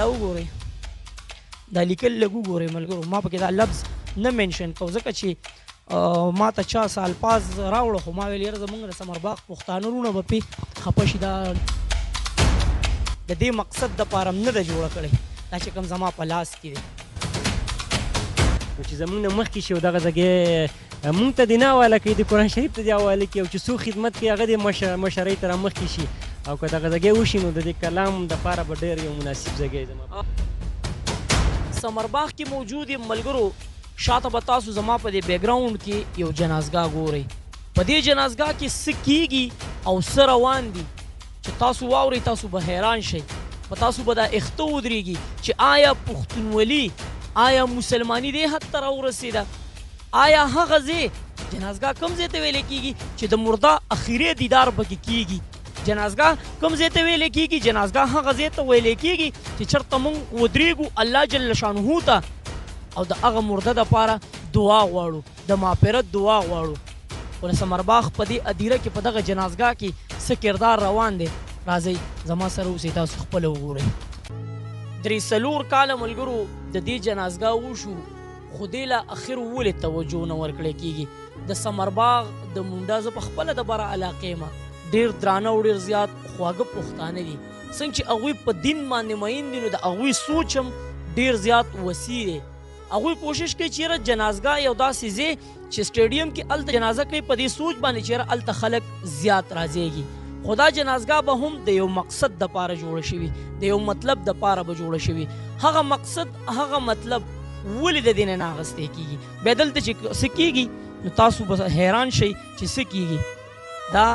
دا وګورئ دا لیکل لږ وګورئ ملګرو ما پکې دا لفظ نه منشن کوم ځکه چې ما ته چا څه الفاظ راوړه خو ما ویل یاره زموږ د ثمرباغ پښتانه وروڼه به پې خفه شي دا د دې مقصد دپاره نه ده جوړه کړې دا چې کوم زما په لاس کې دی چې زمونږ نه مخکې شي او دغه ځای مونږ ته دې نه حواله کوي د قرآن شریف ته دې حواله کړي او چې څوک خدمت کوي هغه دې مشرۍ ته رامخکې شي او که دغه ځای وشي نو د دې کلام دپاره به ډېر یو مناسب ځای زما ثمرباغ کې موجود یم ملګرو شاته به تاسو زما په دې بیکګراوند کې یو جنازګاه ګورئ په دې جنازګاه کې څه کیږي او څه روان دي چې تاسو واورئ تاسو به حیران شئ په تاسو به دا اخته ودرېږي چې آیا پښتونولي آیا مسلماني دې حد ته راورسېده آیا هغه ځای جنازګاه کوم ځای ته ویلی کېږي چې د مرده اخري دیدار پکې کېږي جنازګاه کوم ځای ته ویلی کېږي جنازګاه هغه ځای ته ویلی کېږي چې چېرته موږ ودرېږو الله جل شانهو ته او د هغه مرده دپاره دعا غواړو د مغفرت دعا غواړو خو د ثمرباغ په دې ادیره کې په دغه جنازګاه کې څه کردار روان دی راځئ زما سره اوسئ تاسو خپله وګورئ 3 کاله ملګرو د دې جنازګاه وشو خو دې له اخر ولې توجه نه ورکړی کېږي د ثمرباغ د مونډا زه په خپله د بره علاقې یم ډېر درانه او ډېر زیات خواږه پښتانه دي څنګه چې هغوی په دین باندې مین دي نو د هغوی سوچ هم ډېر زیات وسیع دی هغوی کوشش کوي چې یاره جنازګاه یو داسې ځای چې سټیډیم کې هلته جنازه کوي په دې سوچ باندې چې یاره هلته خلک زیات راځېږي خو دا جنازګاه به هم د یو مقصد دپاره جوړه شوي د یو مطلب دپاره به جوړه شوي هغه مقصد هغه مطلب ولې د دې نه اخیستی کېږي بیا دلته چې څه کېږي نو تاسو به حیران شئ چې څه کېږي دا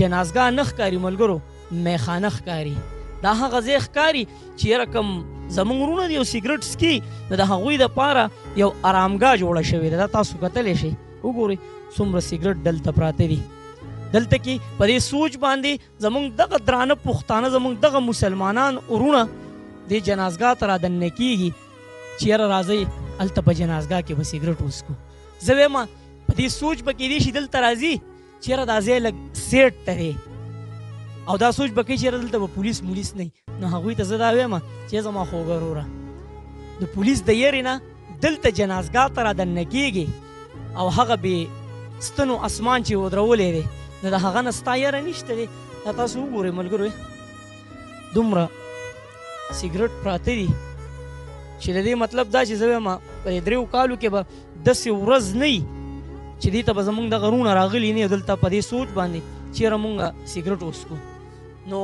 جنازګاه نه ښکاري ملګرو میخانه ښکاري دا هغه ځای ښکاري چې یاره کوم زموږ وروڼه دي یو سګرټ څکي نو د هغوی دپاره یو ارامګاه جوړه شوې ده دا تاسو کتلی شئ وګورئ څومره سګرټ دلته پراته دي دلته کې په دې سوچ باندې زموږ دغه درانه پښتانه زموږ دغه مسلمانان وروڼه دې جنازګاه ته رادننه کېږي چې یاره راځئ هلته په جنازګاه کې به سګرټ وڅکو زه وایم په دې سوچ به کېدی شي دلته راځي چې یاره دا ځای لږ سیټ ته دی او دا سوچ به کوي چې یاره دلته به پولیس مولیس نه نو هغوی ته زه دا وایم چې زما خوږه وروره د پولیس د یېرې نه دلته جنازګاه ته رادننه کېږي او هغه بې ستنو اسمان چې ودرولی دی نو د هغه نه ستا یاره نشته دی دا تاسو وګورئ ملګرو دومره سګرټ پراته دي چې د دې مطلب دا چې زه وایم په دې 3 کالو کې به داسې ورځ نه وي چې دې ته به زموږ دغه وروڼه راغلي نه دلته په دې سوچ باندې چې یاره مونږ سګرټ وڅکو نو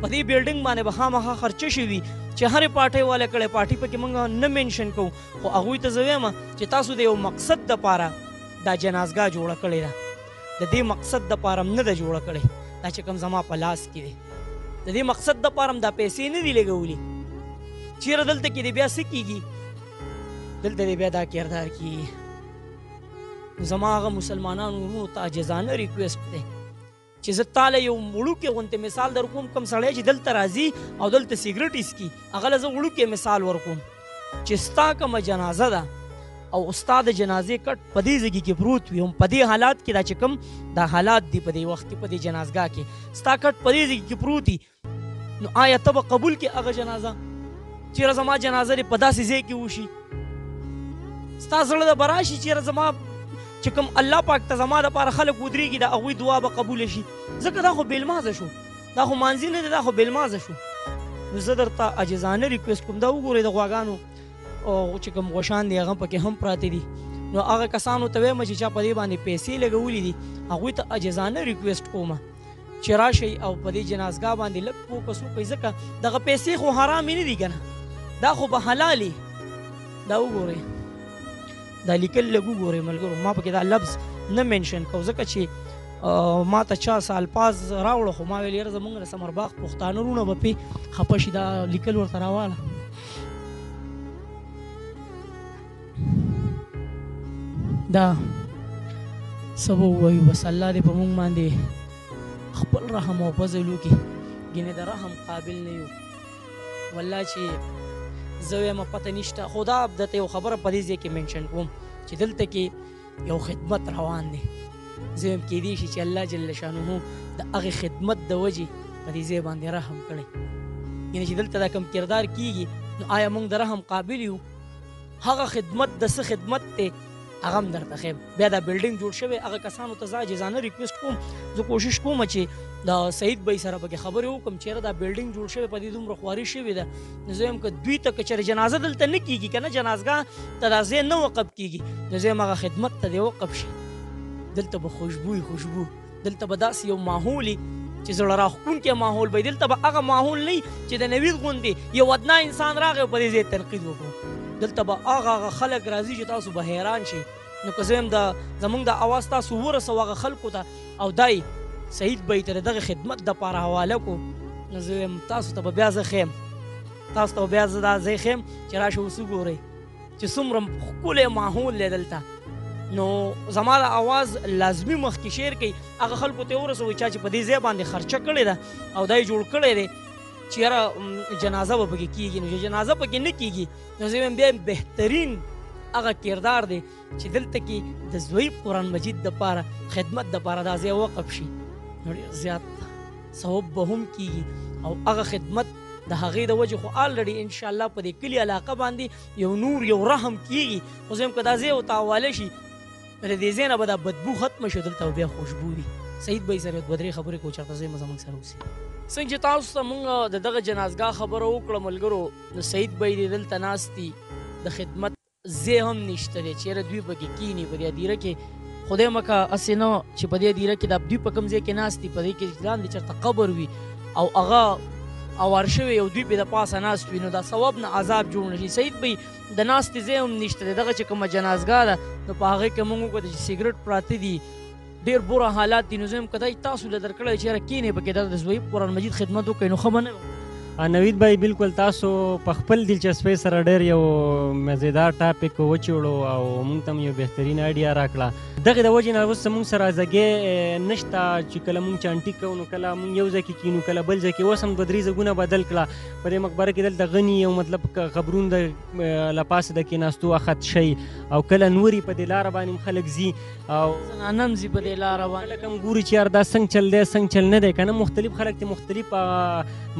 په دې بلډینګ باندې به خامخا خرچه شوي چې هرې پارټۍ والا کړی پارټي پکې مونږ نه منشن کوو خو هغوی ته زه وایم چې تاسو د یو مقصد دپاره دا جنازګاه جوړه کړې ده د دې مقصد دپاره هم نه ده جوړه کړې دا چې کوم زما په لاس کې دی د دې مقصد دپاره هم دا پیسې نه دي لګولي چیرې دلته کې دی بیا څه کېږي دلته دی بیا دا کردار کېږي زما هغه مسلمانانو وروڼو ته عاجزانه ریکویسټ دی چې زه تاله یو وړوکی غوندې مثال در کوم کوم سړی چې دلته راځي او دلته سګرټ څکي هغه له زه وړوکی مثال ورکوم چې ستا کومه جنازه ده او ستا د جنازې کټ په دې ځای کې پروت وي هم په دې حالات کې دا چې کوم دا حالات دي په دې وخت کې په دې جنازګاه کې ستا کټ په دې ځای کې پروت وي نو آیا ته به قبول کې هغه جنازه چېرې زما جنازه دې په داسې ځای کې وشي ستا زړه د به راشي چېرې زما چې کوم الله پاک ته زما دپاره خلک ودرېږي د هغوی دعا به قبوله شي ځکه دا خو بېلمازه شو دا خو مانځي نه دی دا خو بېلمازه شو نو زه درته عاجزانه ریکویسټ کوم دا وګورئ د غواګانو چې کوم غوشان دي هغه پکې هم پراته دي نو هغه کسانو ته وایم چې چا په دې باندې پیسې لګولي دي هغوی ته عاجزانه ریکویسټ کوم چې راشئ او په دې جنازګاه باندې لږ فوکس وکړئ ځکه دغه پیسې خو حرامې نه دي که نه دا خو به حلالې دا وګورئ دا لیکل لږ وګورئ ملګرو ما پکې دا لفظ نه منشن کوم ځکه چې ما ته چا څه الفاظ راوړه خو ما ویل یاره زموږ د ثمرباغ پښتانه وروڼه به پې خفه شي دا لیکل ورته راواله دا څه به ووایو بس الله دې په موږ باندې خپل رحم او فضل وکړي ګینې د رحم قابل نه یو والله چې زه وایم پته نشته خو دا درته یو خبره په دې ځای کې منشن کوم چې دلته کې یو خدمت روان دی زه وایم کېدی شي چې الله جل شانه د هغې خدمت د وجې په دې ځای باندې رحم کړی یعنې چې دلته دا کوم کردار کیږي نو آیا موږ د رحم قابل یو؟ هغه خدمت د څه خدمت دی هغه هم درته ښیم. بیا دا بلډینګ جوړ شوی هغه کسانو ته زه عاجزانه ریکویسټ کوم، زه کوشش کوم چې د سعید بھائی سره پکې خبرې وکړم چېرې دا بلډینګ جوړ شوی په دې دومره خواري شوې ده نو زه یم که دوی ته که چېرې جنازه دلته نه کېږي که نه جنازګاه ته دا ځای نه وقف کېږي نو زه یم هغه خدمت ته دې وقف شي. دلته به خوشبو دلته به داسې یو ماحول وي چې زړه راښکونکی ماحول به دلته به هغه ماحول نه چې د نوید غوندې یو ادنا انسان راغی په دې ځای تنقید وکړو. دلته به هغه خلک راځي چې تاسو به حیران شئ. نو که زه یم زموږ د اواز تاسو ورسوو هغه خلکو ته او دای سعید بھائی ته د دغه خدمت دپاره حواله کړو نو زه یم تاسو ته به بیا زه ښیم، تاسو ته به بیا زه دا ځای ښیم چې راشئ اوس وګورئ چې څومره ښکلی ماحول دی دلته. نو زما د اواز لازمي مخکې شیر کوي هغه خلکو ته ورسوئ چا چې په دې ځای باندې خرچه کړې ده او دا یې جوړ کړی دی چې یاره جنازه به پکې کېږي. نو چې جنازه پکې نه کېږي نو زه وایم بیا بهترین هغه کردار دی چې دلته کې د زویب قرآن مجید دپاره خدمت دپاره دا ځای وقف شي نو ډېر زیات ثواب به هم کېږي او هغه خدمت د هغې د وجې خو الریډي انشاءالله په دې کلي علاقه باندې یو نور یو رحم کېږي. خو زه یم که دا ځای ورته حواله شي د دې ځای نه به دا بدبو ختمه شي دلته بیا خوشبو وي. سعید بھائی سره دوه درې خبرې کوو چېرته ځای زموږ سره اوسي. څنګه چې تاسو ته مونږ د دغه جنازګاه خبره وکړه ملګرو نو سعید بھائی دې دلته ناست دي د خدمت ځای هم نشته دی چېرې دوی پکې کښېني په دې هدیره کې خدای مکه هسې نه چې په دې هدیره کې دا دوی په کوم ځای کې ناست دي په دې کې لاندې چېرته قبر وي او هغه اوار شوی او دوی پې د پاسه ناست وي نو دا ثواب نه عذاب جوړ نه شي. سعید بھائی د ناستې ځای هم نشته دی دغه چې کومه جنازګاه ده نو په هغې کې مونږ وکړه چې سګرټ پراته دي ډېر بوره حالات دي نو زه یم که دا تاسو له درکړی چې یاره کښېنئ پکې دا د زویب قرآن مجید خدمت وکړئ نو ښه به نه نوید بھائی بالکل تاسو په خپل دلچسپۍ سره ډېر یو مزیدار ټاپک وچوړو او موږ ته یو بهترین آیډیا راکړه. دغې د وجې نه اوس زموږ سره ځګۍ نشته چې کله موږ چانټي کوو نو کله موږ یو ځای کې کښېنو کله بل ځای کې اوس هم دوه درې ځایونه بدل کړه په دې مقبره کې دلته غني او مطلب قبرونه له پاسه د کېناستو اخت شي او کله نورې په دې لاره باندې هم خلک ځي او زنانه هم ځي په دې لاره باندې خلک هم ګوري چې یار دا څنګه چل دی څنګه چل نه دی که نه مختلف خلک دې مختلف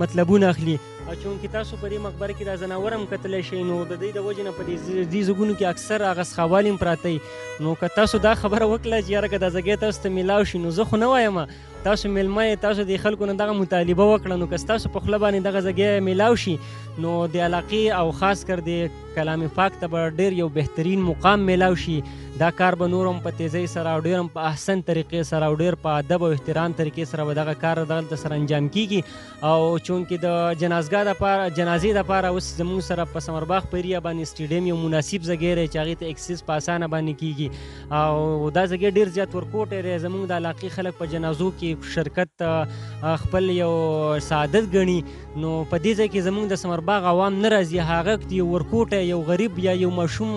مطلبونه اخلي او چونکې تاسو په دې مقبره کې دا ځناور هم کتلی شئ نو د دې د وجې نه په دې ځایونو کې اکثر هغه څښاوالي هم پراته نو که تاسو دا خبره وکړه چې یاره که دا ځګی تاسو ته میلاو شي نو زه خو نه وایم تاسو میلمه یې تاسو د خلکو نه دغه مطالبه وکړه نو که ستاسو په خوله باندې دغه ځګی میلاو شي نو د علاقې او خاص کر د کلام پاک ته به ډېر یو بهترین مقام میلاو شي. دا کار به نور هم په تیزۍ سره او ډېر هم په احسن طریقې سره او ډېر په ادب او احترام طریقې سره به دغه کار دلته سره انجام کیږي او چونکې د جنازې دپاره اوس زموږ سره په ثمرباغ په ایریا باندې سټیډیم یو مناسب ځګی دی چې هغې ته اکسس په اسانه باندې کیږي او دا ځګی ډېر زیات ورکوټی دی. زموږ د علاقې خلک په جنازو کې شرکت خپل یو سعادت ګڼي نو په دې ځای کې زموږ د ثمرباغ عوام نه راځي هغه یو ورکوټی یو غریب یا یو ماشوم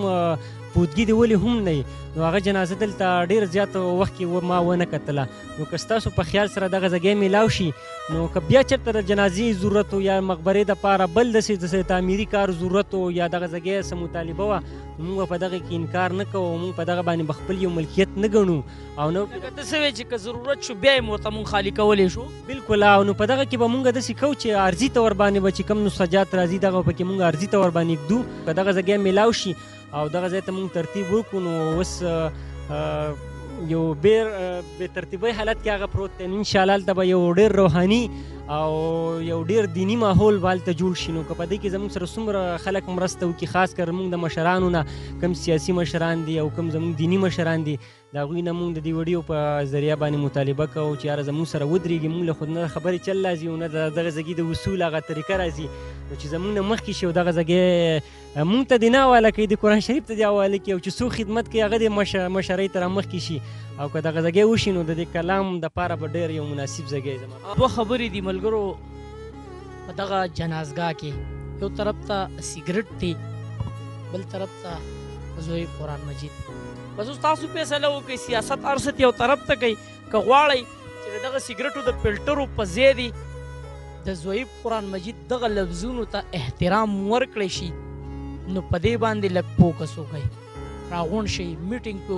پودګي دی ولې هم نه نو هغه جنازه دلته ډېر زیات وخت کې ما ونه کتله نو که ستاسو په خیال سره دغه ځګی میلاو شي نو که بیا چېرته د جنازې ضرورت و یا مقبرې دپاره بل داسې تعمیري کار ضرورت و یا دغه ځګی څه مطالبه وه نو موږ په دغه کې انکار نه کوو موږ په دغه باندې به خپل یو ملکیت نه ګڼو او نو لکه ته څه وایې چې که ضرورت شو بیا یې ورته مونږ خالي کولی شو بلکل او نو په دغه کې به مونږ داسې کوو چې عرضي طور باندې به چې کوم نسخجات راځي دغه پکې مونږ عرضي طور باندې ږدو که دغه ځګی میلاو شي او دغه ځای ته مونږ ترتیب وکړو نو اوس یو بې ترتیبۍ حالت کې هغه پروت دی انشاءالله هلته به یو ډېر روحاني او یو ډېر دیني ماحول به هلته جوړ شي نو که په دې کې زموږ سره څومره خلک مرسته وکړي خاص کر موږ د مشرانو نه کوم سیاسي مشران دي او کوم زموږ دیني مشران دي د هغوی نه موږ د دې ویډیو په ذریعه باندې مطالبه کوو چې یاره زموږ سره ودرېږي موږ له خود نه خبرې چل راځي او نه د دغه ځګي د وصول هغه طریقه راځي نو چې زموږ نه مخکې شي او دغه ځګی موږ ته دې نه حواله کوي د قرآن شریف ته دې حواله کوي او چې څوک خدمت کوي هغه دې مشرۍ ته رامخکې شي او که دغه ځګی وشي نو د دې کلام دپاره به ډېر یو مناسب ځګی زما دوه خبرې دي ملګرو په دغه جنازګاه کې یو طرف ته سګرټ دی بل طرف ته زوی قرآن مجید بس اوس تاسو فیصله وکړئ سیاست هر څه یو طرف ته کوي که غواړئ چې د دغه سګرټو د فلټرو په ځای دي د زویب قرآن مجید دغه لفظونو ته احترام ورکړی شي نو په دې باندې لږ فوکس وکړئ راغونډ شئ میټینګ پې